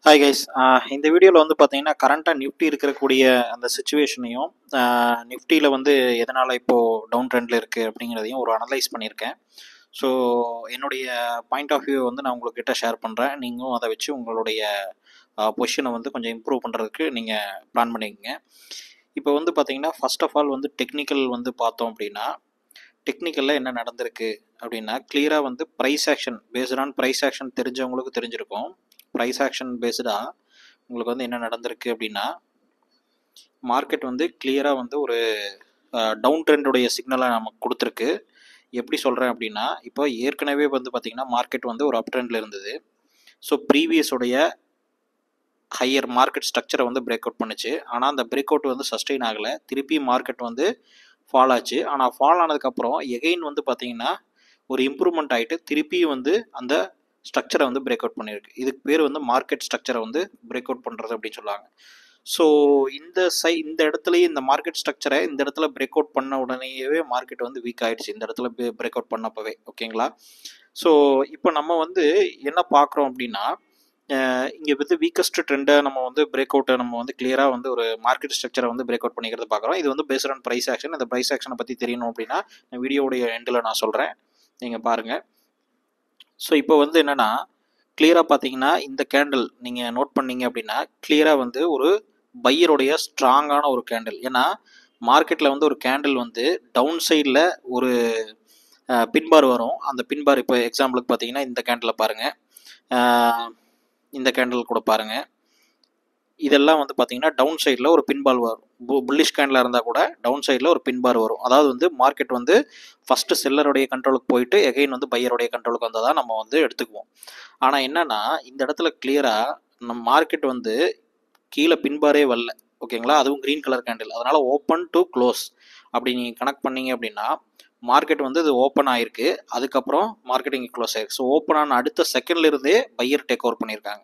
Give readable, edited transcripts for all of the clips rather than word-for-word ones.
Hi guys. இந்த வீடியோவில் வந்து பார்த்தீங்கன்னா கரண்ட்டாக நிஃப்டி இருக்கக்கூடிய அந்த சுச்சுவேஷனையும் நிஃப்டியில் வந்து எதனால் இப்போது டவுன் ட்ரெண்டில் இருக்குது அப்படிங்கிறதையும் ஒரு அனலைஸ் பண்ணியிருக்கேன். ஸோ என்னுடைய பாயிண்ட் ஆஃப் வியூ வந்து நான் உங்கள்கிட்ட ஷேர் பண்ணுறேன். நீங்களும் அதை வச்சு உங்களுடைய பொசிஷனை வந்து கொஞ்சம் இம்ப்ரூவ் பண்ணுறதுக்கு நீங்கள் பிளான் பண்ணிக்கோங்க. இப்போ வந்து பார்த்தீங்கன்னா ஃபர்ஸ்ட் ஆஃப் ஆல் வந்து டெக்னிக்கல் வந்து பார்த்தோம் அப்படின்னா டெக்னிக்கலில் என்ன நடந்திருக்கு அப்படின்னா கிளியராக வந்து price action based on price action தெரிஞ்சவங்களுக்கு தெரிஞ்சிருக்கும். ப்ரைஸ் ஆக்ஷன் பேஸ்டாக உங்களுக்கு வந்து என்ன நடந்திருக்கு அப்படின்னா மார்க்கெட் வந்து கிளியராக வந்து ஒரு டவுன் ட்ரெண்டுடைய சிக்னலை நமக்கு கொடுத்துருக்கு. எப்படி சொல்கிறேன் அப்படின்னா இப்போ ஏற்கனவே வந்து பார்த்திங்கன்னா மார்க்கெட் வந்து ஒரு அப் ட்ரெண்டில் இருந்தது. ஸோ ப்ரீவியஸுடைய ஹையர் மார்க்கெட் ஸ்ட்ரக்சரை வந்து பிரேக் அவுட் பண்ணுச்சு. ஆனால் அந்த பிரேக் அவுட் வந்து சஸ்டெயின் ஆகலை. திருப்பி மார்க்கெட் வந்து ஃபால் ஆச்சு. ஆனால் ஃபால் ஆனதுக்கப்புறம் எகெயின் வந்து பார்த்திங்கன்னா ஒரு இம்ப்ரூவ்மெண்ட் ஆகிட்டு திருப்பியும் வந்து அந்த ஸ்ட்ரக்சரை வந்து பிரேக் அவுட் பண்ணியிருக்கு. இதுக்கு பேர் வந்து மார்க்கெட் ஸ்ட்ரக்சரை வந்து பிரேக் அவுட் பண்ணுறது அப்படின்னு சொல்லுவாங்க. ஸோ இந்த இடத்துலையே இந்த மார்க்கெட் ஸ்ட்ரக்சரை இந்த இடத்துல பிரேக் அவுட் பண்ண உடனேயே மார்க்கெட் வந்து வீக் ஆகிடுச்சு. இந்த இடத்துல பிரேக் அவுட் பண்ணப்பவே ஓகேங்களா. ஸோ இப்போ நம்ம வந்து என்ன பார்க்குறோம் அப்படின்னா இங்கே வந்து வீக்கஸ்ட் ட்ரெண்டை நம்ம வந்து பிரேக் அவுட்டை நம்ம வந்து கிளியராக வந்து ஒரு மார்க்கெட் ஸ்ட்ரக்சரை வந்து பிரேக் அவுட் பண்ணிக்கிறத பார்க்குறோம். இது வந்து பேஸ்ட் ஆன் ப்ரைஸ் ஆக்ஷன். இந்த ப்ரைஸ் ஆக்ஷனை பற்றி தெரியணும் அப்படின்னா வீடியோடைய எண்டில் நான் சொல்கிறேன், நீங்கள் பாருங்கள். ஸோ இப்போ வந்து என்னென்னா கிளியராக பார்த்தீங்கன்னா இந்த கேண்டில் நீங்கள் நோட் பண்ணீங்க அப்படின்னா கிளியராக வந்து ஒரு பையருடைய ஸ்ட்ராங்கான ஒரு கேண்டில். ஏன்னா மார்க்கெட்டில் வந்து ஒரு கேண்டில் வந்து டவுன் சைடில் ஒரு பின்பார் வரும். அந்த பின்பார் இப்போ எக்ஸாம்பிளுக்கு பார்த்தீங்கன்னா இந்த கேண்டில் பாருங்கள், இந்த கேண்டில் கூட பாருங்கள். இதெல்லாம் வந்து பார்த்தீங்கன்னா டவுன் சைடில் ஒரு பின்பால் வரும். புல்லிஷ் கேண்டிலாக இருந்தால் கூட டவுன் சைடில் ஒரு பின்பார் வரும். அதாவது வந்து மார்க்கெட் வந்து ஃபஸ்ட்டு செல்லருடைய கண்ட்ரோலுக்கு போயிட்டு எகைன் வந்து பையருடைய கண்ட்ரோலுக்கு வந்ததாக நம்ம வந்து எடுத்துக்குவோம். ஆனால் என்னென்னா இந்த இடத்துல கிளியராக நம்ம மார்க்கெட் வந்து கீழே பின்பாரே வரல ஓகேங்களா. அதுவும் க்ரீன் கலர் கேண்டில். அதனால் ஓப்பன் டு க்ளோஸ் அப்படி நீங்கள் கனெக்ட் பண்ணீங்க அப்படின்னா மார்க்கெட் வந்து இது ஓப்பன் ஆகிருக்கு. அதுக்கப்புறம் மார்க்கெட் இங்கே க்ளோஸ் ஆகிருக்கு. ஸோ ஓப்பன் ஆன அடுத்த செகண்ட்லேருந்தே பையர் டேக் ஓவர் பண்ணியிருக்காங்க.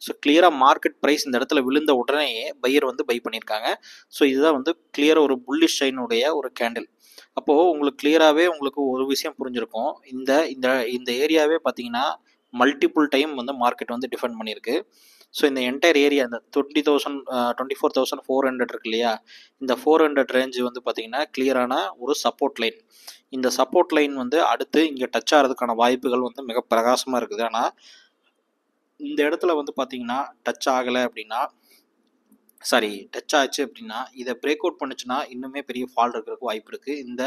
ஸோ கிளியராக மார்க்கெட் ப்ரைஸ் இந்த இடத்துல விழுந்த உடனேயே பையர் வந்து பை பண்ணியிருக்காங்க. ஸோ இதுதான் வந்து கிளியராக ஒரு புல்லிஷ் சைனுடைய ஒரு கேண்டில். அப்போது உங்களுக்கு கிளியராகவே உங்களுக்கு ஒரு விஷயம் புரிஞ்சிருக்கும். இந்த இந்த இந்த ஏரியாவே பார்த்தீங்கன்னா மல்டிபிள் டைம் வந்து மார்க்கெட் வந்து டிஃபெண்ட் பண்ணியிருக்கு. ஸோ இந்த என்டையர் ஏரியா இந்த 24,400 இருக்கு இல்லையா, இந்த 400 ரேஞ்சு வந்து பார்த்தீங்கன்னா கிளியரான ஒரு சப்போர்ட் லைன். இந்த சப்போர்ட் லைன் வந்து அடுத்து இங்கே டச் ஆகிறதுக்கான வாய்ப்புகள் வந்து மிக பிரகாசமாக இருக்குது. ஆனால் இந்த இடத்துல வந்து பார்த்தீங்கன்னா டச் ஆகலை அப்படின்னா டச் ஆச்சு அப்படின்னா இதை பிரேக் அவுட் பண்ணுச்சுன்னா இன்னுமே பெரிய ஃபால் இருக்கிறதுக்கு வாய்ப்பு இருக்குது. இந்த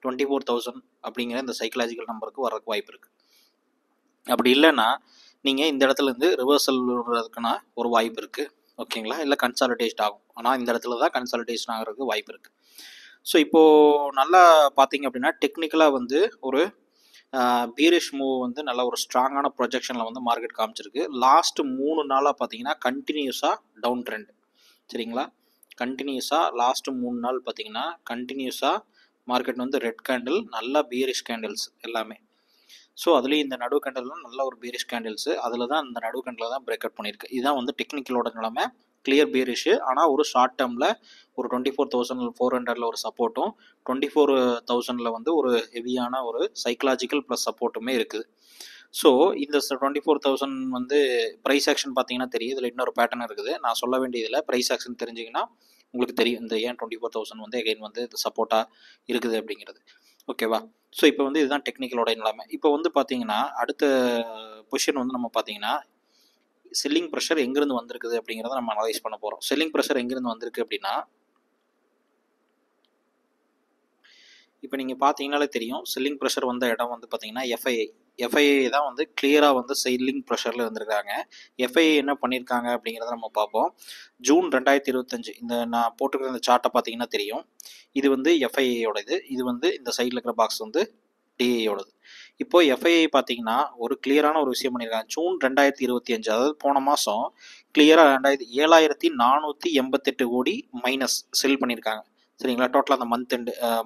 24,000 அப்படிங்கிற இந்த சைக்கலாஜிக்கல் நம்பருக்கு வர்றதுக்கு வாய்ப்பு இருக்குது. அப்படி இல்லைன்னா நீங்கள் இந்த இடத்துலேருந்து ரிவர்சல் விடுறதுக்கான ஒரு வாய்ப்பு இருக்குது ஓகேங்களா. இல்லை கன்சாலிடேஷன் ஆகும். ஆனால் இந்த இடத்துல தான் கன்சாலிடேஷன் ஆகிறதுக்கு வாய்ப்பு இருக்குது. ஸோ இப்போது நல்லா பார்த்தீங்க அப்படின்னா டெக்னிக்கலாக வந்து ஒரு பீரிஷ் மூவ் வந்து நல்ல ஒரு ஸ்ட்ராங்கான ப்ரொஜெக்ஷனில் வந்து மார்க்கெட் காமிச்சிருக்கு. லாஸ்ட்டு 3 நாளாக பார்த்தீங்கன்னா கண்டினியூஸாக டவுன் ட்ரெண்ட் சரிங்களா. கண்டினியூஸாக லாஸ்ட்டு 3 நாள் பார்த்தீங்கன்னா கண்டினியூஸாக மார்க்கெட் வந்து ரெட் கேண்டில், நல்லா பீரிஷ் கேண்டில்ஸ் எல்லாமே. ஸோ அதுலேயும் இந்த நடு கேண்டல்லாம் நல்ல ஒரு பீரிஷ் கேண்டில்ஸு. அதில் தான் இந்த நடு கேண்டில் தான் பிரேக் அவுட் பண்ணியிருக்கு. இதுதான் வந்து டெக்னிக்கலோட நிலைமை. கிளியர் பீரிஷு. ஆனால் ஒரு ஷார்ட் டேர்மில் ஒரு 24,400 ஒரு சப்போர்ட்டும் 24,000 வந்து ஒரு ஹெவியான ஒரு சைக்கலாஜிக்கல் ப்ளஸ் சப்போர்ட்டுமே இருக்குது. ஸோ இந்த 24,000 வந்து ப்ரைஸ் ஆக்ஷன் பார்த்தீங்கன்னா தெரியும். இதில் இன்னொரு பேட்டர்ன் இருக்குது. நான் சொல்ல வேண்டியதில் ப்ரைஸ் ஆக்ஷன் தெரிஞ்சிங்கன்னா உங்களுக்கு தெரியும் இந்த ஏன் 24,000 வந்து எகைன் வந்து சப்போர்ட்டாக இருக்குது அப்படிங்கிறது ஓகேவா. ஸோ இப்போ வந்து இதுதான் டெக்னிக்கலோட நிலைமை. இப்போ வந்து பார்த்தீங்கன்னா அடுத்த பொசிஷன் வந்து நம்ம பார்த்தீங்கன்னா செல்லிங் ப்ரெஷர் எங்கேருந்து வந்திருக்குது அப்படிங்கிறத நம்ம அனலைஸ் பண்ண போகிறோம். செல்லிங் ப்ரெஷர் எங்கேருந்து வந்திருக்கு அப்படின்னா இப்போ நீங்கள் பார்த்தீங்கன்னாலே தெரியும். செல்லிங் ப்ரெஷர் வந்த இடம் வந்து பார்த்தீங்கன்னா எஃப்ஐஐ தான் வந்து கிளியராக வந்து செல்லிங் ப்ரெஷரில் வந்திருக்காங்க. எஃப்ஐஐ என்ன பண்ணியிருக்காங்க அப்படிங்கிறத நம்ம பார்ப்போம். ஜூன் 2025 இந்த நான் போட்டுக்கிற இந்த சார்ட்டை பார்த்தீங்கன்னா தெரியும். இது வந்து எஃப்ஐஐயோடது. இது வந்து இந்த சைடில் இருக்கிற பாக்ஸ் வந்து டிஐயோடது. இப்போது எஃப்ஐஐ பார்த்தீங்கன்னா ஒரு கிளியரான ஒரு விஷயம் பண்ணியிருக்காங்க. ஜூன் 2025 அதாவது போன மாதம் கிளியராக 7,488 கோடி மைனஸ் செல் பண்ணியிருக்காங்க சரிங்களா. டோட்டலாக அந்த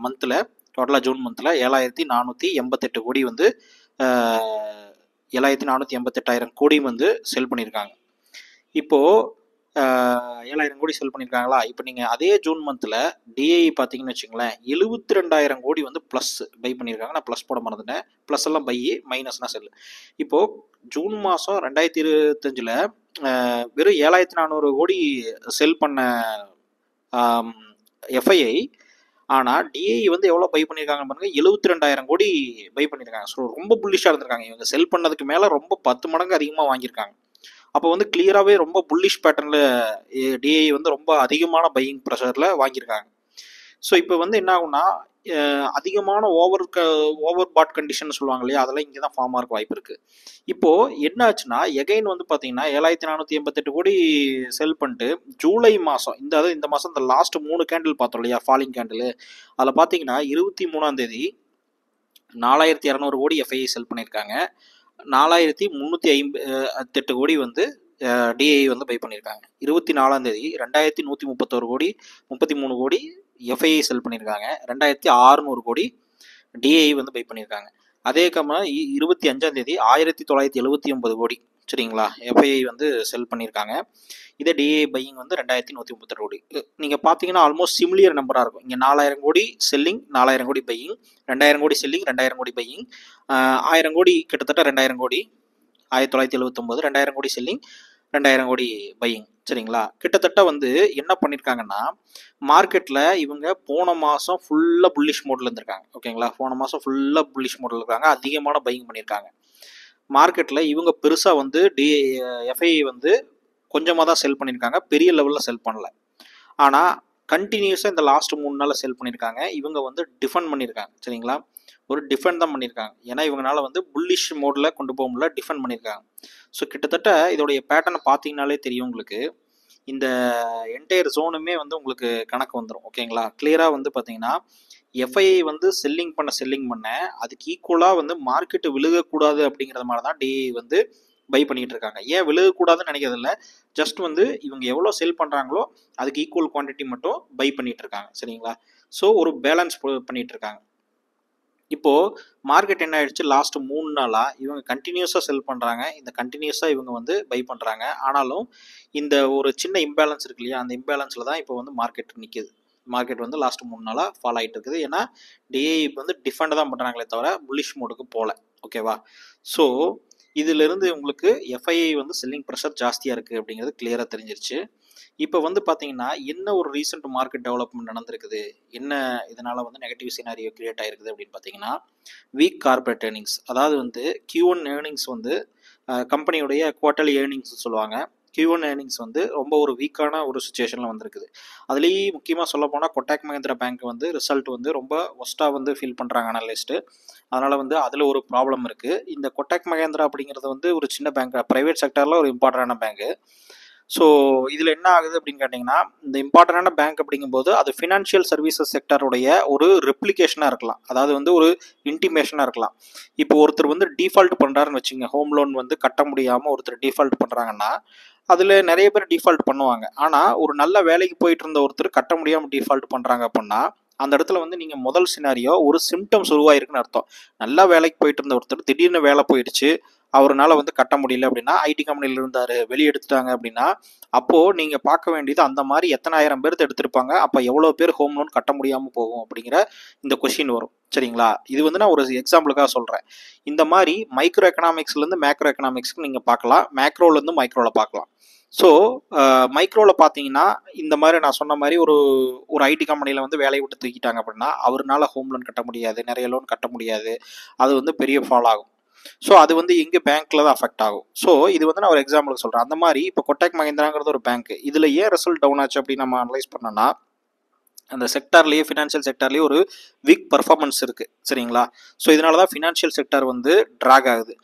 மந்தில் டோட்டலாக ஜூன் மந்தில் 7,488 கோடி வந்து 7,488,000 கோடி வந்து செல் பண்ணியிருக்காங்க. இப்போது 7,000 கோடி செல் பண்ணியிருக்காங்களா? இப்போ நீங்கள் அதே ஜூன் மந்தில் டிஐஇ பார்த்தீங்கன்னு வச்சுங்களேன், 72,000 கோடி வந்து ப்ளஸ் பை பண்ணியிருக்காங்க. நான் ப்ளஸ் போட மறந்துட்டேன். ப்ளஸ் எல்லாம் பை, மைனஸ்னா செல். இப்போது ஜூன் மாதம் 2025 வெறும் 7,400 கோடி செல் பண்ண எஃப்ஐஐ, ஆனால் டிஐஇ வந்து எவ்வளோ பை பண்ணியிருக்காங்க பாருங்க, 72,000 கோடி பை பண்ணியிருக்காங்க. ஸோ ரொம்ப புல்லிஷாக இருந்திருக்காங்க. இவங்க செல் பண்ணதுக்கு மேலே ரொம்ப 10 மடங்கு அதிகமாக வாங்கியிருக்காங்க. அப்போ வந்து கிளியராகவே ரொம்ப புல்லிஷ் பேட்டர்னில் டிஐ வந்து ரொம்ப அதிகமான பையிங் ப்ரெஷரில் வாங்கியிருக்காங்க. ஸோ இப்போ வந்து என்ன ஆகும்னா, அதிகமான ஓவர் பாட் கண்டிஷன் சொல்லுவாங்க இல்லையா, அதெல்லாம் இங்கே தான் ஃபார்ம் ஆக வாய்ப்பு இருக்குது. இப்போது என்ன ஆச்சுன்னா, எகைன் வந்து பார்த்தீங்கன்னா 7,488 கோடி செல் பண்ணிட்டு ஜூலை மாதம் இந்த மாதம் இந்த லாஸ்ட் 3 கேண்டில் பார்த்தோம் இல்லையா, ஃபாலிங் கேண்டில், அதில் பார்த்தீங்கன்னா 23ஆம் தேதி 4,200 கோடி எஃப்ஐஐ செல் பண்ணியிருக்காங்க. 4,358 கோடி வந்து டிஐ வந்து பை பண்ணியிருக்காங்க. 24ஆம் தேதி 2,131 கோடி 33 கோடி எஃப்ஐஐ செல் பண்ணியிருக்காங்க. 2,600 கோடி டிஐ வந்து பை பண்ணியிருக்காங்க. அதே கம்மா 25ஆம் தேதி 1,979 கோடி சரிங்களா எஃப்ஐஐ வந்து செல் பண்ணியிருக்காங்க. இதே டிஐ பையிங் வந்து 2,132 கோடி. நீங்கள் பார்த்தீங்கன்னா ஆல்மோஸ்ட் சிமிலியர் நம்பராக இருக்கும். இங்கே 4,000 கோடி செல்லிங், 4,000 கோடி பையிங், 2,000 கோடி செல்லிங், 2,000 கோடி பையிங், 1,000 கோடி கிட்டத்தட்ட 2,000 கோடி 1,979, 2,000 கோடி செல்லிங், 2,000 கோடி பையிங் சரிங்களா. கிட்டத்தட்ட வந்து என்ன பண்ணியிருக்காங்கன்னா, மார்க்கெட்டில் இவங்க போன மாதம் ஃபுல்லாக புல்லிஷ் மோடில் இருந்திருக்காங்க. ஓகேங்களா, போன மாதம் ஃபுல்லாக புல்லிஷ் மோடில் இருக்காங்க, அதிகமான பையிங் பண்ணியிருக்காங்க. மார்க்கெட்டில் இவங்க பெருசாக வந்து எஃப்ஐஐ வந்து கொஞ்சமாக தான் செல் பண்ணியிருக்காங்க, பெரிய லெவலில் செல் பண்ணல. ஆனால் கண்டினியூஸாக இந்த லாஸ்ட் 3 நாளில் செல் பண்ணியிருக்காங்க. இவங்க வந்து டிஃபெண்ட் பண்ணியிருக்காங்க சரிங்களா, ஒரு டிஃபெண்ட் தான் பண்ணியிருக்காங்க. ஏன்னா இவங்களால வந்து புல்லிஷ் மோடில் கொண்டு போக முடியல, டிஃபெண்ட் பண்ணியிருக்காங்க. ஸோ கிட்டத்தட்ட இதோடைய பேட்டர்னை பார்த்தீங்கனாலே தெரியும் உங்களுக்கு. இந்த என்டையர் ஜோனுமே வந்து உங்களுக்கு கணக்கு வந்துடும். ஓகேங்களா, கிளியராக வந்து பார்த்தீங்கன்னா எஃப்ஐஐ வந்து செல்லிங் பண்ண அதுக்கு ஈக்குவலாக வந்து மார்க்கெட்டு விழுகக்கூடாது அப்படிங்கிற மாதிரி தான் டிஐ வந்து பை பண்ணிட்டு இருக்காங்க. ஏன் விழுகக்கூடாதுன்னு நினைக்கிறதில்ல, ஜஸ்ட் வந்து இவங்க எவ்வளோ செல் பண்ணுறாங்களோ அதுக்கு ஈக்குவல் குவான்டிட்டி மட்டும் பை பண்ணிட்டு இருக்காங்க சரிங்களா. ஸோ ஒரு பேலன்ஸ் பண்ணிட்டு இருக்காங்க. இப்போது மார்க்கெட் என்ன ஆயிடுச்சு, லாஸ்ட் 3 நாளாக இவங்க கண்டினியூஸாக செல் பண்ணுறாங்க, இந்த கண்டினியூஸாக இவங்க வந்து பை பண்ணுறாங்க. ஆனாலும் இந்த ஒரு சின்ன இம்பேலன்ஸ் இருக்கு இல்லையா, அந்த இம்பேலன்ஸில் தான் இப்போ வந்து மார்க்கெட் நிற்கிது. மார்க்கெட் வந்து லாஸ்ட் 3 நாளாக ஃபாலோ ஆகிட்டு இருக்குது. ஏன்னா டிஐ வந்து டிஃபெண்ட் தான் பண்ணுறாங்களே தவிர புல்லிஷ் மோடுக்கு போகல. ஓகேவா, ஸோ இதிலிருந்து உங்களுக்கு எஃப்ஐஐ வந்து செல்லிங் ப்ரெஷர் ஜாஸ்தியாக இருக்குது அப்படிங்கிறது கிளியராக தெரிஞ்சிருச்சு. இப்போ வந்து பார்த்தீங்கன்னா என்ன ஒரு ரீசெண்ட் மார்க்கெட் டெவலப்மெண்ட் நடந்திருக்குது, என்ன இதனால் வந்து நெகட்டிவ் சினாரியோ கிரியேட் ஆகிருக்குது அப்படின்னு பார்த்தீங்கன்னா, வீக் கார்பரேட் ஏர்னிங்ஸ். அதாவது வந்து Q1 ஏர்னிங்ஸ் வந்து கம்பெனியுடைய குவார்ட்டர்லி ஏர்னிங்ஸ் சொல்லுவாங்க. Q1 ஏர்னிங்ஸ் வந்து ரொம்ப ஒரு வீக்கான ஒரு சுச்சுவேஷனில் வந்திருக்குது. அதுலேயும் முக்கியமாக சொல்ல போனால் கொட்டாக் மஹிந்திரா பேங்க் வந்து ரிசல்ட் வந்து ரொம்ப ஒஸ்ட்டாக வந்து ஃபீல் பண்ணுறாங்க அனலிஸ்ட்டு. அதனால் வந்து அதில் ஒரு ப்ராப்ளம் இருக்குது. இந்த கொட்டாக் மஹிந்திரா அப்படிங்கிறது வந்து ஒரு சின்ன பேங்க், ப்ரைவேட் செக்டரில் ஒரு இம்பார்ட்டண்டான பேங்க்கு. ஸோ இதில் என்ன ஆகுது அப்படின்னு கேட்டிங்கன்னா, இந்த இம்பார்ட்டண்டான பேங்க் அப்படிங்கும்போது அது ஃபினான்ஷியல் சர்வீசஸ் செக்டருடைய ஒரு ரெப்ளிகேஷனாக இருக்கலாம், அதாவது வந்து ஒரு இன்டிமேஷனாக இருக்கலாம். இப்போ ஒருத்தர் வந்து டிஃபால்ட் பண்ணுறாருன்னு வச்சுங்க, ஹோம் லோன் வந்து கட்ட முடியாமல் ஒருத்தர் டிஃபால்ட் பண்ணுறாங்கன்னா அதில் நிறைய பேர் டிஃபால்ட் பண்ணுவாங்க. ஆனால் ஒரு நல்ல வேலைக்கு போயிட்டு இருந்த ஒருத்தர் கட்ட முடியாமல் டிஃபால்ட் பண்ணுறாங்க அப்படின்னா அந்த இடத்துல வந்து நீங்கள் முதல் சினாரியோ ஒரு சிம்டம்ஸ் உருவாயிருக்குன்னு அர்த்தம். நல்லா வேலைக்கு போயிட்டு இருந்த ஒருத்தர் திடீர்னு வேலை போயிடுச்சு, அவரால் வந்து கட்ட முடியல அப்படின்னா, ஐடி கம்பெனியில் இருந்தார் வெளியே எடுத்துட்டாங்க அப்படின்னா, அப்போது நீங்கள் பார்க்க வேண்டியது அந்த மாதிரி எத்தனாயிரம் பேர் எடுத்திருப்பாங்க, அப்போ எவ்வளோ பேர் ஹோம் லோன் கட்ட முடியாமல் போகும் அப்படிங்கிற இந்த கொஷின் வரும் சரிங்களா. இது வந்து நான் ஒரு எக்ஸாம்பிளுக்காக சொல்கிறேன். இந்த மாதிரி மைக்ரோ எக்கனாமிக்ஸ்லேருந்து மேக்ரோ எக்கனாமிக்ஸ்க்கு நீங்கள் பார்க்கலாம், மேக்ரோலேருந்து மைக்ரோவில் பார்க்கலாம். ஸோ மைக்ரோவில் பார்த்தீங்கன்னா இந்த மாதிரி நான் சொன்ன மாதிரி ஒரு ஐடி கம்பெனியில் வந்து வேலையை விட்டு தூக்கிட்டாங்க அப்படின்னா அவரால் ஹோம் லோன் கட்ட முடியாது, நிறைய லோன் கட்ட முடியாது, அது வந்து பெரிய ஃபால் ஆகும். ஸோ அது வந்து எங்கே பேங்க்கில் தான் அஃபெக்ட் ஆகும். ஸோ இது வந்து நான் ஒரு எக்ஸாம்பிளுக்கு சொல்கிறேன். அந்த மாதிரி இப்போ கொட்டாக் மஹிந்திராங்கிறது ஒரு பேங்க், இதில் ஏன் ரிசல்ட் டவுன் ஆச்சு அப்படின்னு நம்ம அனலைஸ் பண்ணோன்னா, அந்த செக்டார்லேயே ஃபினான்ஷியல் செக்டார்லேயே ஒரு வீக் பர்ஃபார்மன்ஸ் இருக்குது சரிங்களா. ஸோ இதனால தான் ஃபினான்ஷியல் செக்டார் வந்து ட்ராக் ஆகுது.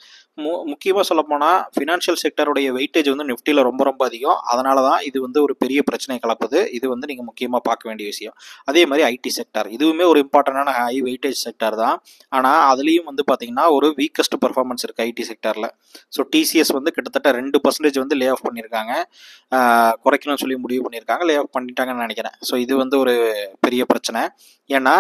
முக்கியமாக சொல்லப்போனால் ஃபினான்ஷியல் செக்டருடைய வெயிட்டேஜ் வந்து நிஃப்டியில் ரொம்ப ரொம்ப அதிகம். அதனால தான் இது வந்து ஒரு பெரிய பிரச்சனை கலப்புது. இது வந்து நீங்கள் முக்கியமாக பார்க்க வேண்டிய விஷயம். அதே மாதிரி ஐடி செக்டார் இதுவுமே ஒரு இம்பார்ட்டண்டான ஹை வெயிட்டேஜ் செக்டார் தான். ஆனால் அதுலேயும் வந்து பார்த்திங்கன்னா ஒரு வீக்கஸ்ட் பர்ஃபார்மன்ஸ் இருக்குது ஐடி செக்டாரில். ஸோ டிசிஎஸ் வந்து கிட்டத்தட்ட 2% வந்து லே ஆஃப் பண்ணியிருக்காங்க, குறைக்கணும்னு சொல்லி முடிவு பண்ணியிருக்காங்க, லே ஆஃப் பண்ணிட்டாங்கன்னு நினைக்கிறேன். ஸோ இது வந்து ஒரு பெரிய பிரச்சனை. ஏன்னா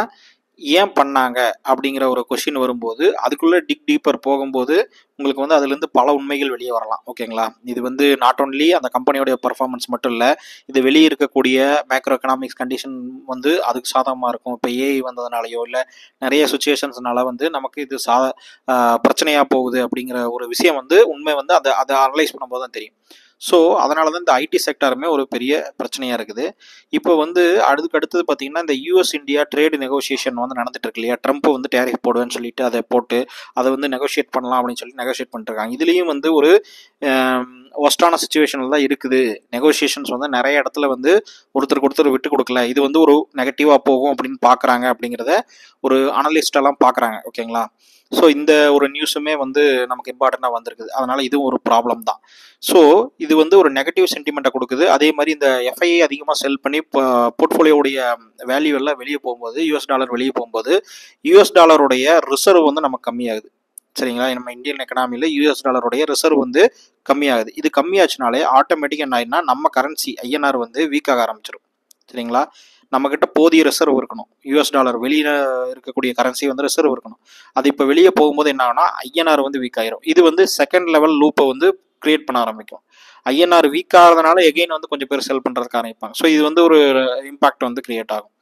ஏன் பண்ணாங்க அப்படிங்கிற ஒரு கொஷின் வரும்போது அதுக்குள்ளே டீப்பர் போகும்போது உங்களுக்கு வந்து அதுலேருந்து பல உண்மைகள் வெளியே வரலாம். ஓகேங்களா? இது வந்து நாட் ஒன்லி அந்த கம்பெனியோடைய பர்ஃபார்மன்ஸ் மட்டும் இல்லை, இது வெளியே இருக்கக்கூடிய மேக்ரோ எக்கனாமிக்ஸ் கண்டிஷன் வந்து அதுக்கு சாதகமாக இருக்கும். இப்போ ஏஐ வந்ததுனாலையோ இல்லை நிறைய சுச்சுவேஷன்ஸ்னால வந்து நமக்கு இது பிரச்சனையாக போகுது அப்படிங்கிற ஒரு விஷயம் வந்து உண்மை வந்து அதை அனலைஸ் பண்ணும்போது தான் தெரியும். ஸோ அதனால தான் இந்த ஐடி செக்டாருமே ஒரு பெரிய பிரச்சனையாக இருக்குது. இப்போ வந்து அடுத்தது பார்த்தீங்கன்னா இந்த யூஎஸ் இந்தியா ட்ரேடு நெகோசியேஷன் வந்து நடந்துட்டு இருக்கு இல்லையா? ட்ரம்ப் வந்து டேரிஃப் போடுவேன்னு சொல்லிட்டு அதை போட்டு அதை வந்து நெகோஷியேட் பண்ணலாம் அப்படின்னு சொல்லி நெகோஷியேட் பண்ணிருக்காங்க. இதுலேயும் வந்து ஒரு ஒஸ்டான சுச்சுவேஷனில் தான் இருக்குது. நெகோசியேஷன்ஸ் வந்து நிறைய இடத்துல வந்து ஒருத்தர் விட்டு கொடுக்கல, இது வந்து ஒரு நெகட்டிவாக போகும் அப்படின்னு பார்க்குறாங்க அப்படிங்கிறத ஒரு அனலிஸ்டெல்லாம் பார்க்குறாங்க. ஓகேங்களா? ஸோ இந்த ஒரு நியூஸுமே வந்து நமக்கு இம்பார்ட்டண்ட்டாக வந்திருக்குது. அதனால் இதுவும் ஒரு ப்ராப்ளம் தான். ஸோ இது வந்து ஒரு நெகட்டிவ் சென்டிமெண்ட்டை கொடுக்குது. அதே மாதிரி இந்த எஃப்ஐஐ அதிகமாக செல் பண்ணி போர்ட்ஃபோலியோடைய வேல்யூ எல்லாம் வெளியே போகும்போது, யூஎஸ் டாலர் வெளியே போகும்போது யூஎஸ் டாலருடைய ரிசர்வ் வந்து நமக்கு கம்மியாகுது. சரிங்களா? நம்ம இந்தியன் எக்கனாமியில் யூஎஸ் டாலருடைய ரிசர்வ் வந்து கம்மியாகுது. இது கம்மியாச்சுனாலே ஆட்டோமேட்டிக்காக என்ன ஆயிடுனா நம்ம கரன்சி ஐஎன்ஆர் வந்து வீக்காக ஆரம்பிச்சிடும். சரிங்களா? நம்மக்கிட்ட போதிய ரிசர்வ் இருக்கணும். யூஎஸ் டாலர் வெளியில் இருக்கக்கூடிய கரன்சி வந்து ரிசர்வ் இருக்கணும். அது இப்போ வெளியே போகும்போது என்ன ஆகுனா ஐஎன்ஆர் வந்து வீக் ஆயிரும். இது வந்து செகண்ட் லெவல் லூப்பை வந்து கிரியேட் பண்ண ஆரம்பிக்கும். ஐஎன்ஆர் வீக் ஆகிறதுனால எகெயின் வந்து கொஞ்சம் பேர் செல் பண்ணுறதுக்கு ஆரம்பிப்பாங்க. ஸோ இது வந்து ஒரு இம்பாக்ட் வந்து கிரியேட் ஆகும்.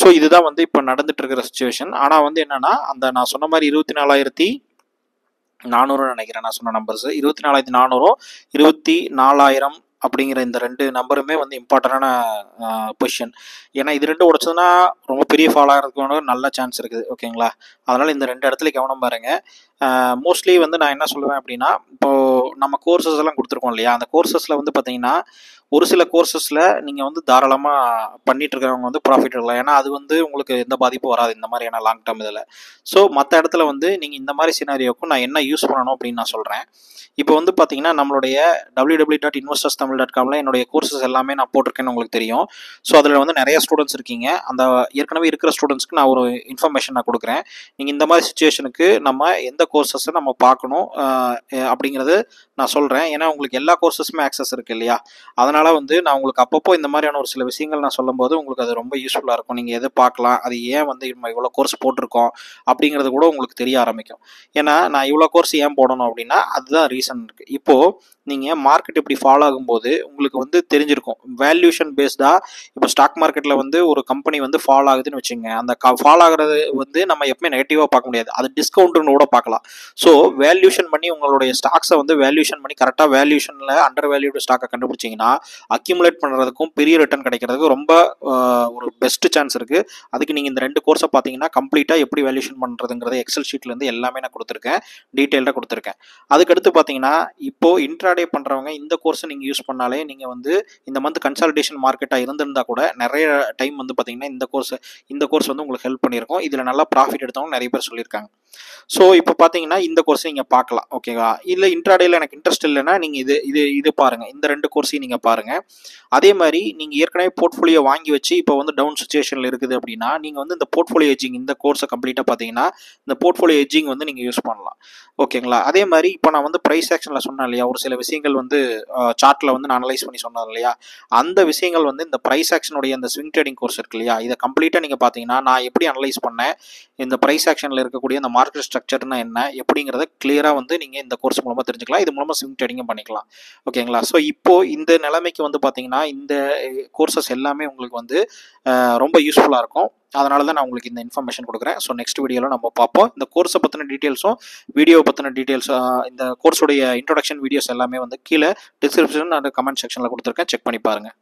ஸோ இதுதான் வந்து இப்போ நடந்துட்டு இருக்கிற சுச்சுவேஷன். ஆனால் வந்து என்னன்னா அந்த நான் சொன்ன மாதிரி 24,400 நினைக்கிறேன் நான் சொன்ன நம்பர்ஸ், 24,400 24,000 அப்படிங்கிற இந்த ரெண்டு நம்பருமே வந்து இம்பார்ட்டண்டான பொசிஷன். ஏன்னா இது ரெண்டு உடைச்சதுன்னா ரொம்ப பெரிய ஃபால் ஆகிறதுக்கு நல்ல சான்ஸ் இருக்குது. ஓகேங்களா? அதனால் இந்த ரெண்டு இடத்துல கவனம் பாருங்க. மோஸ்ட்லி வந்து நான் என்ன சொல்லுவேன் அப்படின்னா, இப்போது நம்ம கோர்சஸ் எல்லாம் கொடுத்துருக்கோம் இல்லையா? அந்த கோர்சஸில் வந்து பார்த்தீங்கன்னா ஒரு சில கோர்சஸில் நீங்கள் வந்து தாராளமாக பண்ணிட்டு இருக்கிறவங்க வந்து ப்ராஃபிட் எடுக்கலாம். ஏன்னா அது வந்து உங்களுக்கு எந்த பாதிப்பும் வராது இந்த மாதிரியான லாங் டேர்ம் இதில். ஸோ மற்ற இடத்துல வந்து நீங்கள் இந்த மாதிரி சினாரியோக்கும் நான் என்ன யூஸ் பண்ணணும் அப்படின்னு நான் சொல்கிறேன். இப்போ வந்து பார்த்தீங்கன்னா நம்மளுடைய www.investorstamil.comல என்னுடைய கோர்சஸ் எல்லாமே நான் போட்டிருக்கேன்னு உங்களுக்கு தெரியும். ஸோ அதில் வந்து நிறைய ஸ்டூடெண்ட்ஸ் இருக்கீங்க. அந்த ஏற்கனவே இருக்கிற ஸ்டூடெண்ட்ஸ்க்கு நான் ஒரு இன்ஃபர்மேஷன் நான் கொடுக்குறேன். நீங்கள் இந்த மாதிரி சுச்சுவேஷனுக்கு நம்ம எந்த கோர்சஸை நம்ம பார்க்கணும் அப்படிங்கிறது நான் சொல்கிறேன். ஏன்னா உங்களுக்கு எல்லா கோர்சஸுமே ஆக்சஸ் இருக்குது இல்லையா? அதனால் வந்து நான் உங்களுக்கு அப்பப்போ இந்த மாதிரியான ஒரு சில விஷயங்கள் நான் சொல்லும்போது உங்களுக்கு அது ரொம்ப யூஸ்ஃபுல்லாக இருக்கும். நீங்கள் எதை பார்க்கலாம், அது ஏன் வந்து நம்ம இவ்வளோ கோர்ஸ் போட்டிருக்கோம் அப்படிங்கிறது கூட உங்களுக்கு தெரிய ஆரம்பிக்கும். ஏன்னா நான் இவ்வளோ கோர்ஸ் ஏன் போடணும் அப்படின்னா அதுதான் ரீசன் இருக்குது. இப்போது நீங்கள் மார்க்கெட் இப்படி ஃபாலோ ஆகும்போது உங்களுக்கு வந்து தெரிஞ்சிருக்கும் வேல்யூஷன் பேஸ்டாக. இப்போ ஸ்டாக் மார்க்கெட்டில் வந்து ஒரு கம்பெனி வந்து ஃபாலோ ஆகுதுன்னு வச்சுங்க, அந்த ஃபாலோ ஆகிறது வந்து நம்ம எப்பவுமே நெகட்டிவாக பார்க்க முடியாது, அது டிஸ்கவுண்ட்னு கூட பார்க்கலாம். ஸோ வேல்யூஷன் பண்ணி உங்களுடைய ஸ்டாக்ஸை வந்து வேல்யூஷன் பண்ணி கரெக்டாக வேல்யூஷனில் அண்டர் வேல்யூடு ஸ்டாக்கை கண்டுபிடிச்சிங்கன்னா அக்யூமுலேட் பண்ணுறதுக்கும் பெரிய ரிட்டர்ன் கிடைக்கிறதுக்கும் ரொம்ப ஒரு பெஸ்ட் சான்ஸ் இருக்குது. அதுக்கு நீங்கள் இந்த ரெண்டு கோர்ஸை பார்த்தீங்கன்னா கம்ப்ளீட்டாக எப்படி வேல்யூஷன் பண்ணுறதுங்கிறத எக்ஸல் ஷீட்லேருந்து எல்லாமே நான் கொடுத்துருக்கேன், டீட்டெயில்டாக கொடுத்துருக்கேன். அதுக்கடுத்து பார்த்தீங்கன்னா இப்போது இன்ட்ராடே பண்ணுறவங்க இந்த கோர்ஸை நீங்கள் யூஸ் பண்ணாலே நீங்கள் வந்து இந்த மந்த் கன்சால்டேஷன் மார்க்கெட்டாக இருந்திருந்தா கூட நிறைய டைம் வந்து பார்த்தீங்கன்னா இந்த கோர்ஸ் வந்து உங்களுக்கு ஹெல்ப் பண்ணியிருக்கும். இதில் நல்லா ப்ராஃபிட் எடுத்தவங்க நிறைய பேர் சொல்லியிருக்காங்க. ஸோ இப்போ பார்த்தீங்கன்னா இந்த கோர்ஸை நீங்கள் பார்க்கலாம். ஓகேவா? இல்லை இன்ட்ராடேயில் எனக்கு இன்ட்ரெஸ்ட் இல்லைன்னா நீங்கள் இது பாருங்கள், இந்த ரெண்டு கோர்ஸையும் நீங்கள் பாருங்கள். அதே மாதிரி நீங்கள் ஏற்கனவே போர்ட்ஃபோலியோ வாங்கி வச்சு இப்போ வந்து டவுன் சுச்சுவேஷனில் இருக்குது அப்படின்னா நீங்கள் வந்து இந்த போர்ட்ஃபோலியோ எட்ஜிங் இந்த கோர்ஸை கம்ப்ளீட்டாக பார்த்தீங்கன்னா இந்த போர்ட்ஃபோலியோ எட்ஜிங் வந்து நீங்கள் யூஸ் பண்ணலாம். ஓகேங்களா? அதே மாதிரி இப்போ நான் வந்து ப்ரைஸ் ஆக்ஷனில் சொன்னேன் இல்லையா, ஒரு சில விஷயங்கள் வந்து சார்ட்டில் வந்து நான் அனலைஸ் பண்ணி சொன்னேன் இல்லையா, அந்த விஷயங்கள் வந்து இந்த ப்ரைஸ் ஆக்ஷனுடைய இந்த ஸ்விங் ட்ரேடிங் கோர்ஸ் இருக்கு இல்லையா, இதை கம்ப்ளீட்டாக நீங்கள் பார்த்தீங்கன்னா நான் எப்படி அனலைஸ் பண்ணேன், இந்த ப்ரைஸ் ஆக்ஷனில் இருக்கக்கூடிய இந்த மார்க்கெட் ஸ்ட்ரக்சர்னா என்ன எப்படிங்கிறத கிளியராக வந்து நீங்கள் இந்த கோர்ஸ் மூலமாக தெரிஞ்சுக்கலாம். இது மூலமாக ஸ்விங் ட்ரேடிங்கும் பண்ணிக்கலாம். ஓகேங்களா? ஸோ இப்போது இந்த நிலைமைக்கு வந்து பார்த்தீங்கன்னா இந்த கோர்சஸ் எல்லாமே உங்களுக்கு வந்து ரொம்ப யூஸ்ஃபுல்லாக இருக்கும். அதனால தான் நான் உங்களுக்கு இந்த இன்ஃபர்மேஷன் கொடுக்குறேன். ஸோ நெக்ஸ்ட் வீடியோவில் நம்ம பார்ப்போம். இந்த கோர்ஸை பற்றின டீட்டெயில்ஸும் வீடியோ பற்றின டீட்டெயில்ஸ் இந்த கோர்ஸோடைய இன்ட்ரோடக்ஷன் வீடியோஸ் எல்லாமே வந்து கீழே டிஸ்கிரிப்ஷன் அண்ட் கமெண்ட் செக்ஷனில் கொடுத்துருக்கேன். செக் பண்ணி பாருங்கள்.